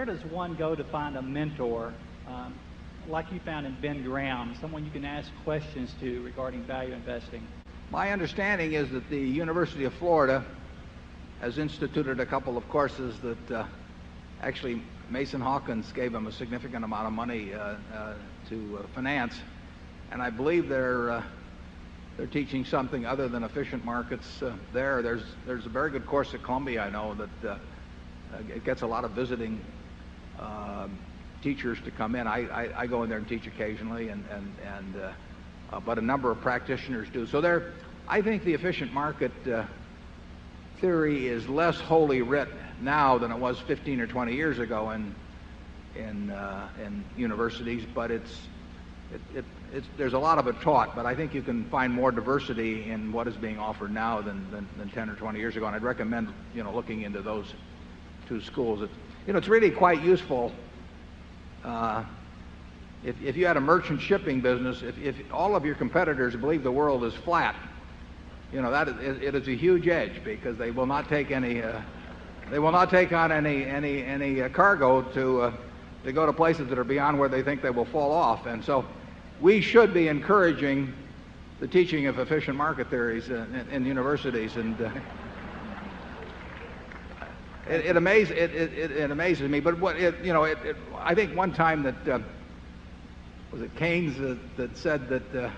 does one go to find a mentor like you found in Ben Graham, someone you can ask questions to regarding value investing? My understanding is that the University of Florida has instituted a couple of courses that actually Mason Hawkins gave them a significant amount of money to finance, and I believe they're teaching something other than efficient markets there. There's a very good course at Columbia, I know, that it gets a lot of visiting teachers to come in. I go in there and teach occasionally, but a number of practitioners do. So I think the efficient market theory is less wholly writ now than it was 15 or 20 years ago in universities, but there's a lot of it taught. But I think you can find more diversity in what is being offered now than 10 or 20 years ago, and I'd recommend looking into those two schools. It's really quite useful. If you had a merchant shipping business, if all of your competitors believe the world is flat, it is a huge edge, because they will not take any they will not take on any cargo to go to places that are beyond where they think they will fall off. And so we should be encouraging the teaching of efficient market theories in universities. And it amazes me. But I think one time that was it Keynes that said that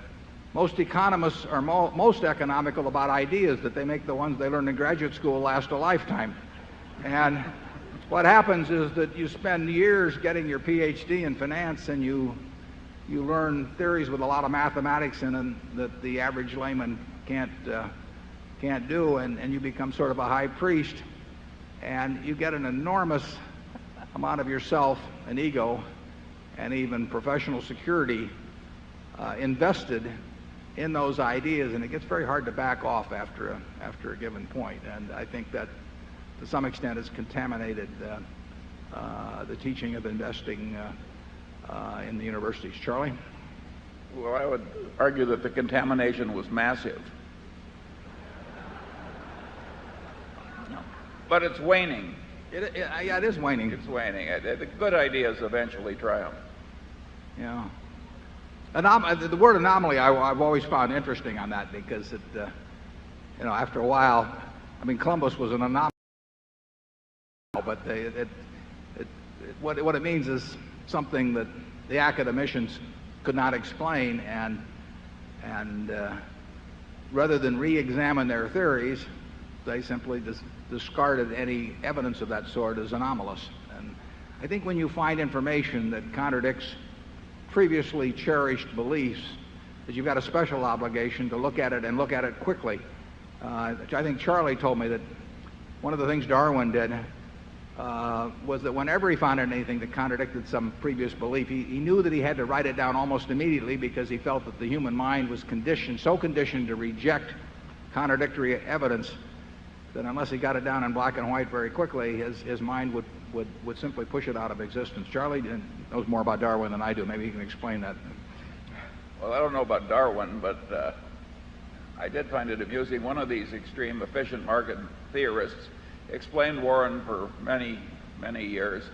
most economists are most economical about ideas, that they make the ones they learn in graduate school last a lifetime. And what happens is that you spend years getting your PhD in finance, and you learn theories with a lot of mathematics in them that the average layman can't do, and you become sort of a high priest, and you get an enormous amount of yourself and ego and even professional security invested in those ideas, and it gets very hard to back off after a given point. And I think that to some extent has contaminated the teaching of investing in the universities. Charlie? Well, I would argue that the contamination was massive. But it's waning. Yeah, it is waning. It's waning. The good ideas eventually triumph. Yeah. The word anomaly I've always found interesting on that, because after a while, I mean, Columbus was an anomaly, but what it means is something that the academicians could not explain, and rather than re-examine their theories, they simply discarded any evidence of that sort as anomalous. And I think when you find information that contradicts previously cherished beliefs, that you've got a special obligation to look at it, and look at it quickly. I think Charlie told me that one of the things Darwin did was that whenever he found anything that contradicted some previous belief, he knew that he had to write it down almost immediately, because he felt that the human mind was so conditioned to reject contradictory evidence, that unless he got it down in black and white very quickly, his mind would simply push it out of existence. Charlie knows more about Darwin than I do. Maybe he can explain that. Well, I don't know about Darwin, but I did find it amusing. One of these extreme efficient market theorists explained Warren for many, many years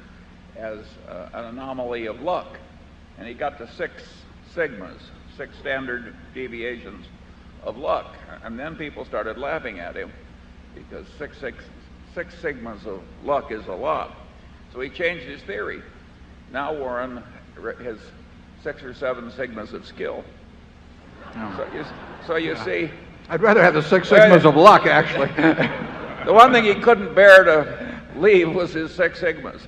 as an anomaly of luck. And he got to 6 sigmas, 6 standard deviations of luck. And then people started laughing at him, because six sigmas of luck is a lot. So he changed his theory. Now Warren has 6 or 7 sigmas of skill. Oh. So you see, I'd rather have the 6 sigmas of luck, actually. The one thing he couldn't bear to leave was his 6 sigmas.